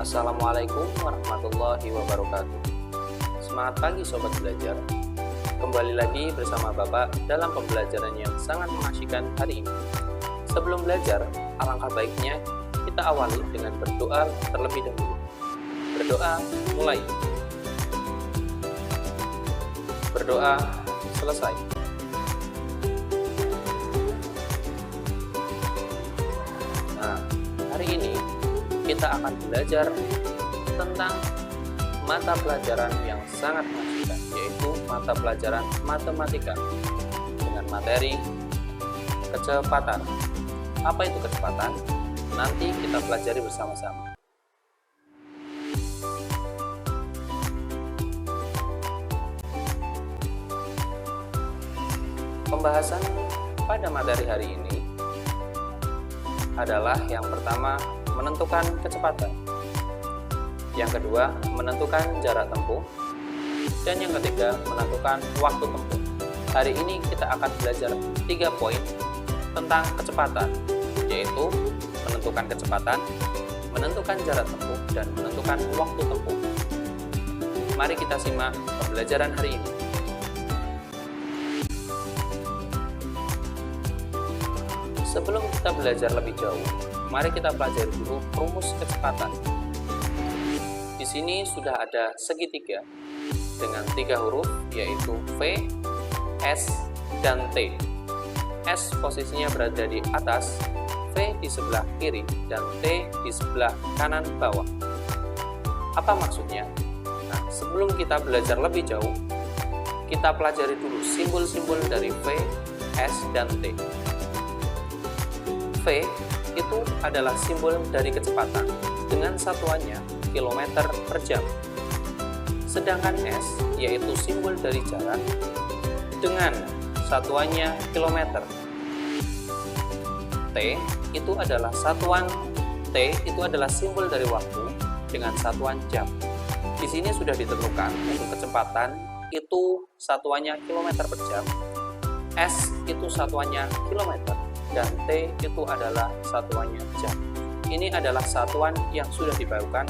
Assalamualaikum warahmatullahi wabarakatuh. Semangat pagi Sobat Belajar. Kembali lagi bersama Bapak dalam pembelajaran yang sangat mengasyikkan hari ini. Sebelum belajar, alangkah baiknya kita awali dengan berdoa terlebih dahulu. Berdoa mulai. Berdoa selesai. Nah, hari ini kita akan belajar tentang mata pelajaran yang sangat mengasyikkan, yaitu mata pelajaran matematika dengan materi kecepatan. Apa itu kecepatan? Nanti kita pelajari bersama-sama. Pembahasan pada materi hari ini adalah yang pertama, menentukan kecepatan, yang kedua menentukan jarak tempuh, dan yang ketiga menentukan waktu tempuh. Hari ini kita akan belajar 3 poin tentang kecepatan, yaitu menentukan kecepatan, menentukan jarak tempuh, dan menentukan waktu tempuh. Mari kita simak pembelajaran hari ini. Sebelum kita belajar lebih jauh, mari kita pelajari dulu rumus kecepatan. Di sini sudah ada segitiga dengan 3 huruf, yaitu V, S, dan T. S posisinya berada di atas, V di sebelah kiri, dan T di sebelah kanan bawah. Apa maksudnya? Nah, sebelum kita belajar lebih jauh, kita pelajari dulu simbol-simbol dari V, S, dan T. V itu adalah simbol dari kecepatan dengan satuannya kilometer per jam. Sedangkan S yaitu simbol dari jarak dengan satuannya kilometer. T itu adalah simbol dari waktu dengan satuan jam. Di sini sudah ditentukan untuk kecepatan itu satuannya kilometer per jam. S itu satuannya kilometer. Dan T itu adalah satuannya jam. Ini adalah satuan yang sudah dibawakan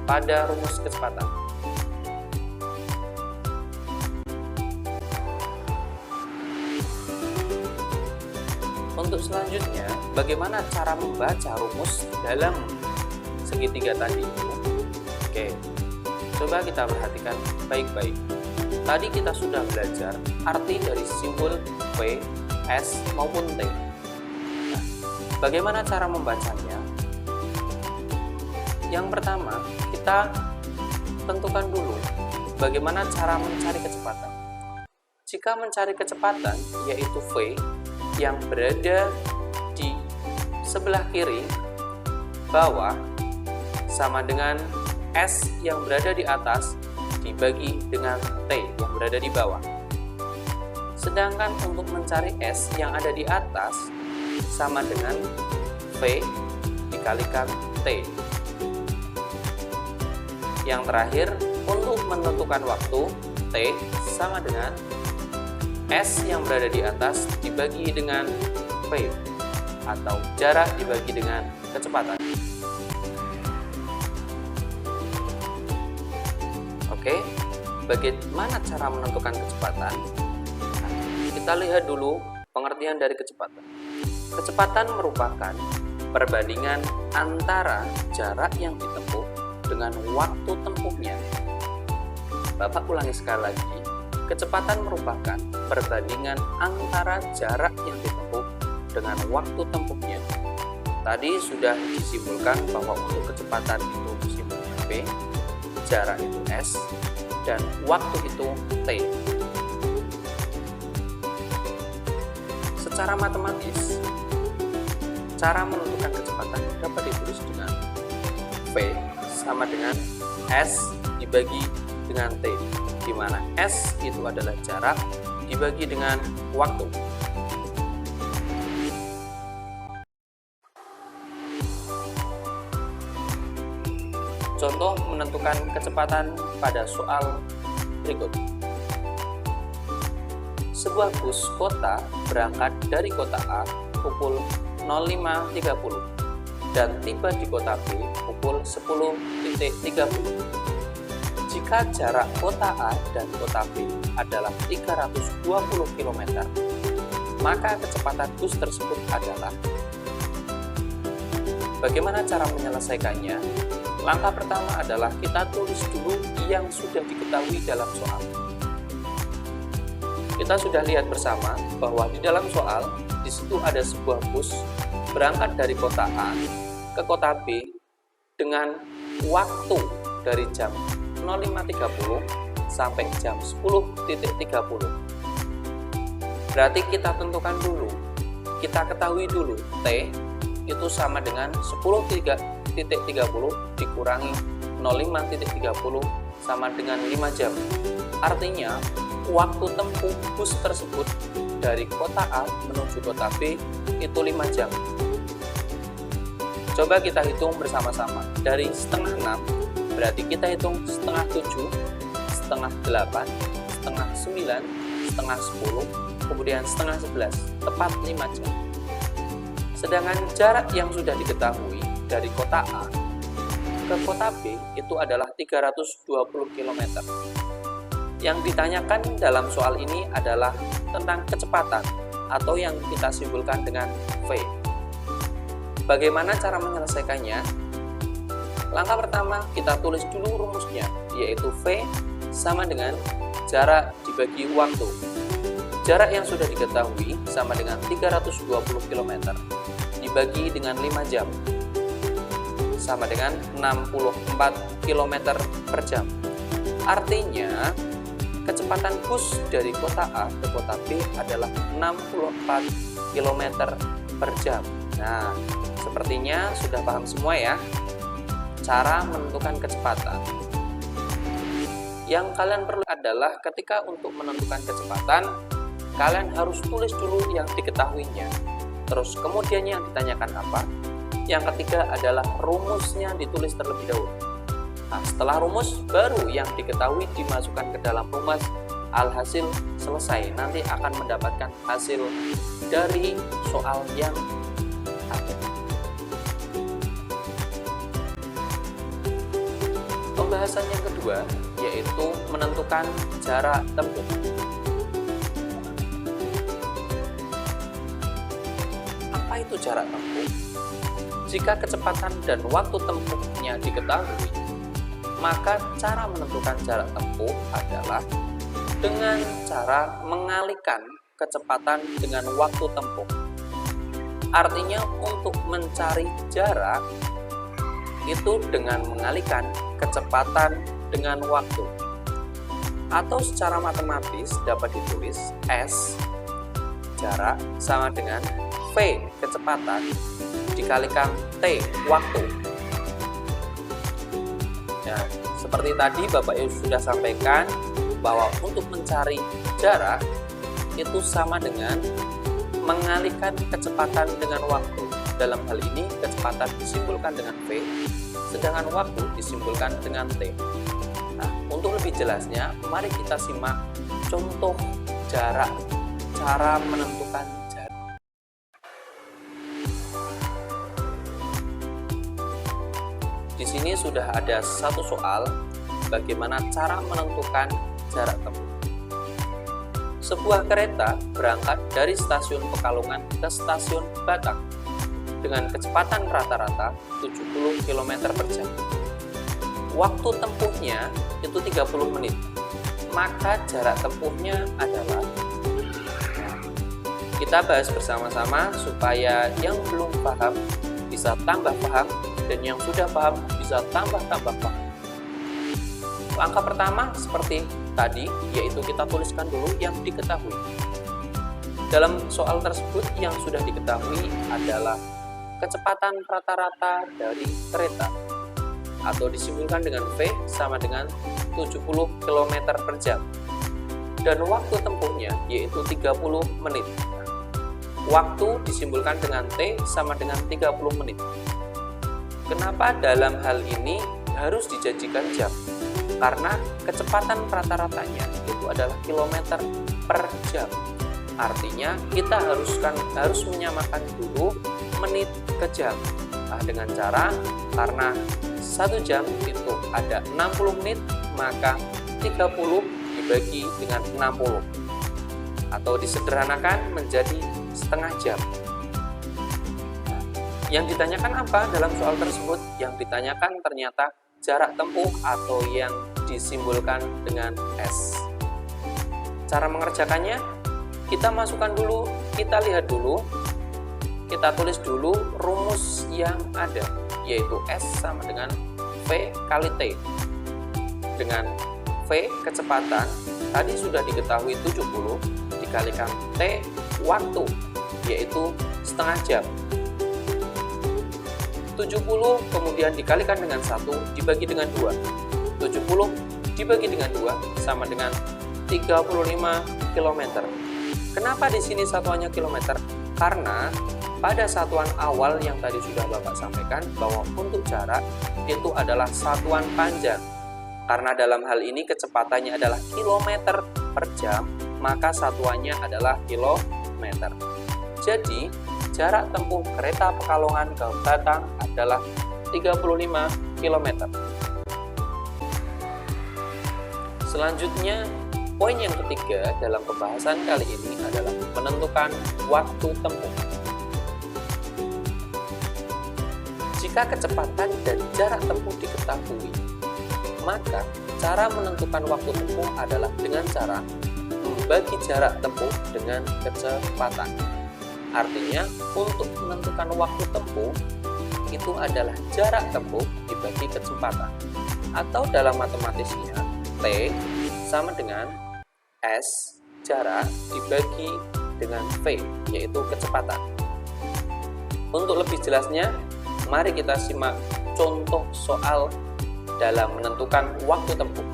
pada rumus kecepatan. Untuk selanjutnya, bagaimana cara membaca rumus dalam segitiga tadi itu? Oke, coba kita perhatikan baik-baik. Tadi kita sudah belajar arti dari simbol V, S maupun T. Nah, bagaimana cara membacanya? Yang pertama, kita tentukan dulu bagaimana cara mencari kecepatan. Jika mencari kecepatan, yaitu V yang berada di sebelah kiri bawah sama dengan S yang berada di atas dibagi dengan T yang berada di bawah. Sedangkan untuk mencari S yang ada di atas sama dengan V dikalikan T. Yang terakhir, untuk menentukan waktu, T sama dengan S yang berada di atas dibagi dengan V, atau jarak dibagi dengan kecepatan. Oke, bagaimana cara menentukan kecepatan? Kita lihat dulu pengertian dari kecepatan. Kecepatan merupakan perbandingan antara jarak yang ditempuh dengan waktu tempuhnya. Bapak ulangi sekali lagi. Kecepatan merupakan perbandingan antara jarak yang ditempuh dengan waktu tempuhnya. Tadi sudah disimbolkan bahwa untuk kecepatan itu simbolnya V, jarak itu S, dan waktu itu T. Secara matematis, cara menentukan kecepatan dapat ditulis dengan V sama dengan S dibagi dengan T, di mana S itu adalah jarak dibagi dengan waktu. Contoh menentukan kecepatan pada soal berikut. Sebuah bus kota berangkat dari kota A pukul 05.30 dan tiba di kota B pukul 10.30. Jika jarak kota A dan kota B adalah 320 km, maka kecepatan bus tersebut adalah. Bagaimana cara menyelesaikannya? Langkah pertama adalah kita tulis dulu yang sudah diketahui dalam soal. Kita sudah lihat bersama bahwa di dalam soal, di situ ada sebuah bus berangkat dari kota A ke kota B dengan waktu dari jam 05.30 sampai jam 10.30. Berarti kita tentukan dulu, kita ketahui dulu T itu sama dengan 10.30 dikurangi 05.30 sama dengan 5 jam. Artinya, waktu tempuh bus tersebut dari kota A menuju kota B itu 5 jam. Coba kita hitung bersama-sama. Dari setengah 6, berarti kita hitung setengah 7, setengah 8, setengah 9, setengah 10, kemudian setengah 11, tepat 5 jam. Sedangkan jarak yang sudah diketahui dari kota A ke kota B itu adalah 320 km. Yang ditanyakan dalam soal ini adalah tentang kecepatan atau yang kita simpulkan dengan V. Bagaimana cara menyelesaikannya? Langkah pertama, kita tulis dulu rumusnya, yaitu V sama dengan jarak dibagi waktu. Jarak yang sudah diketahui sama dengan 320 km dibagi dengan 5 jam sama dengan 64 km per jam. Artinya, kecepatan bus dari kota A ke kota B adalah 64 km per jam. Nah, sepertinya sudah paham semua ya cara menentukan kecepatan. Yang kalian perlu adalah ketika untuk menentukan kecepatan, kalian harus tulis dulu yang diketahuinya. Terus kemudian yang ditanyakan apa? Yang ketiga adalah rumusnya ditulis terlebih dahulu. Nah, setelah rumus, baru yang diketahui dimasukkan ke dalam rumus. Alhasil selesai, nanti akan mendapatkan hasil dari soal yang ada. Pembahasan yang kedua yaitu menentukan jarak tempuh. Apa itu jarak tempuh? Jika kecepatan dan waktu tempuhnya diketahui, maka cara menentukan jarak tempuh adalah dengan cara mengalihkan kecepatan dengan waktu tempuh. Artinya untuk mencari jarak itu dengan mengalihkan kecepatan dengan waktu. Atau secara matematis dapat ditulis S jarak sama dengan V kecepatan dikalikan T waktu. Nah, seperti tadi Bapak Ibu sudah sampaikan bahwa untuk mencari jarak itu sama dengan mengalihkan kecepatan dengan waktu. Dalam hal ini kecepatan disimbolkan dengan V, sedangkan waktu disimbolkan dengan T. Nah, untuk lebih jelasnya, mari kita simak contoh jarak, cara menentukan jarak. Di sini sudah ada satu soal, bagaimana cara menentukan jarak tempuh. Sebuah kereta berangkat dari stasiun Pekalongan ke stasiun Batak dengan kecepatan rata-rata 70 km per jam. Waktu tempuhnya itu 30 menit. Maka jarak tempuhnya adalah, kita bahas bersama-sama supaya yang belum paham bisa tambah paham dan yang sudah paham bisa tambah-tambah paham. Langkah pertama seperti tadi, yaitu kita tuliskan dulu yang diketahui. Dalam soal tersebut yang sudah diketahui adalah kecepatan rata-rata dari kereta atau disimbolkan dengan V sama dengan 70 km per jam dan waktu tempuhnya yaitu 30 menit. Waktu disimbolkan dengan T sama dengan 30 menit. Kenapa dalam hal ini harus dijanjikan jam? Karena kecepatan rata-ratanya itu adalah kilometer per jam. Artinya kita harus menyamakan dulu menit ke jam. Nah, dengan cara karena 1 jam itu ada 60 menit, maka 30 dibagi dengan 60 atau disederhanakan menjadi setengah jam. Yang ditanyakan apa dalam soal tersebut? Yang ditanyakan ternyata jarak tempuh atau yang disimbolkan dengan S. Cara mengerjakannya, kita masukkan dulu, kita lihat dulu, kita tulis dulu rumus yang ada, yaitu S sama dengan V kali T. Dengan V kecepatan, tadi sudah diketahui 70, dikalikan T waktu, yaitu setengah jam. 70 kemudian dikalikan dengan 1 dibagi dengan 2. 70 dibagi dengan 2 sama dengan 35 km. Kenapa di sini satuannya kilometer? Karena pada satuan awal yang tadi sudah Bapak sampaikan bahwa untuk jarak itu adalah satuan panjang. Karena dalam hal ini kecepatannya adalah kilometer per jam, maka satuannya adalah kilometer. Jadi, jarak tempuh kereta Pekalongan ke Batang adalah 35 km. Selanjutnya, poin yang ketiga dalam pembahasan kali ini adalah menentukan waktu tempuh. Jika kecepatan dan jarak tempuh diketahui, maka cara menentukan waktu tempuh adalah dengan cara membagi jarak tempuh dengan kecepatan. Artinya, untuk menentukan waktu tempuh, itu adalah jarak tempuh dibagi kecepatan. Atau dalam matematisnya, T sama dengan S, jarak, dibagi dengan V, yaitu kecepatan. Untuk lebih jelasnya, mari kita simak contoh soal dalam menentukan waktu tempuh.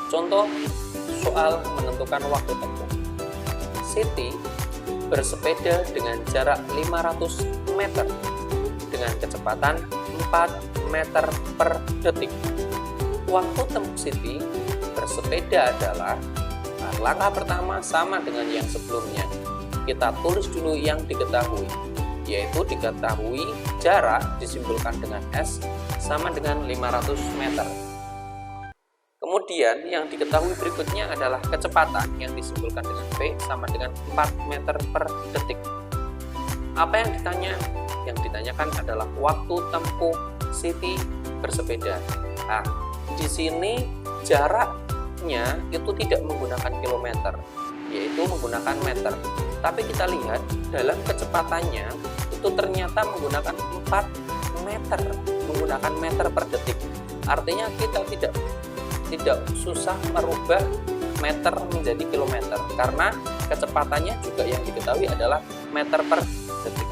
Contoh soal menentukan waktu tempuh. Siti bersepeda dengan jarak 500 meter dengan kecepatan 4 meter per detik. Waktu tempuh Siti bersepeda adalah, langkah pertama sama dengan yang sebelumnya. Kita tulis dulu yang diketahui, yaitu diketahui jarak disimbolkan dengan S sama dengan 500 meter. Kemudian yang diketahui berikutnya adalah kecepatan yang disimbolkan dengan V sama dengan 4 meter per detik. Apa yang ditanya? Yang ditanyakan adalah waktu tempuh Siti bersepeda. Nah, di sini jaraknya itu tidak menggunakan kilometer, yaitu menggunakan meter. Tapi kita lihat dalam kecepatannya itu ternyata menggunakan 4 meter, menggunakan meter per detik. Artinya kita tidak susah merubah meter menjadi kilometer karena kecepatannya juga yang diketahui adalah meter per detik.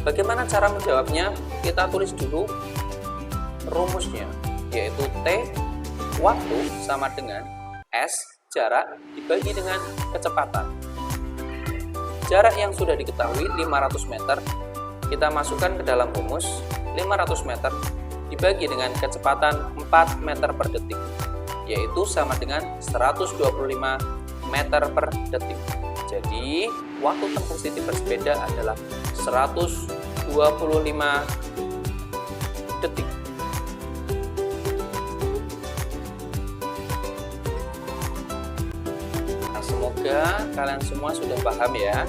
Bagaimana cara menjawabnya? Kita tulis dulu rumusnya, yaitu T waktu sama dengan S jarak dibagi dengan kecepatan. Jarak yang sudah diketahui 500 meter, kita masukkan ke dalam rumus. 500 meter dibagi dengan kecepatan 4 meter per detik, yaitu sama dengan 125 meter per detik. Jadi, waktu tempuh Siti bersepeda adalah 125 detik. Nah, semoga kalian semua sudah paham ya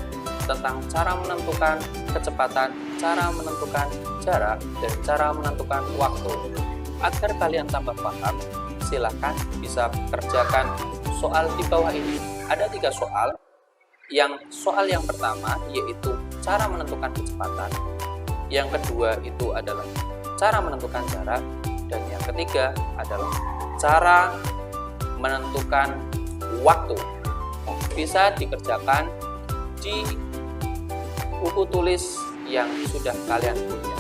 tentang cara menentukan kecepatan, cara menentukan jarak, dan cara menentukan waktu. Agar kalian tambah paham, silakan bisa kerjakan soal di bawah ini. Ada 3 soal. Soal yang pertama yaitu cara menentukan kecepatan. Yang kedua itu adalah cara menentukan jarak. Dan yang ketiga adalah cara menentukan waktu. Bisa dikerjakan di buku tulis yang sudah kalian punya.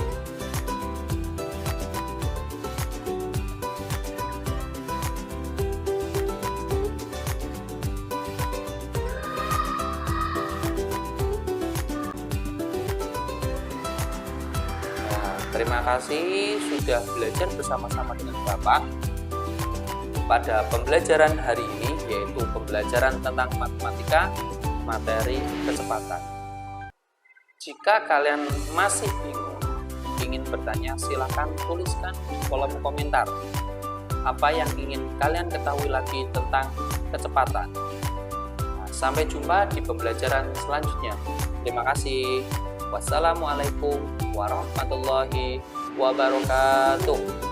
Terima kasih sudah belajar bersama-sama dengan Bapak pada pembelajaran hari ini, yaitu pembelajaran tentang matematika, materi kecepatan. Jika kalian masih bingung, ingin bertanya, silakan tuliskan di kolom komentar apa yang ingin kalian ketahui lagi tentang kecepatan. Sampai jumpa di pembelajaran selanjutnya. Terima kasih. Wassalamualaikum warahmatullahi wabarakatuh.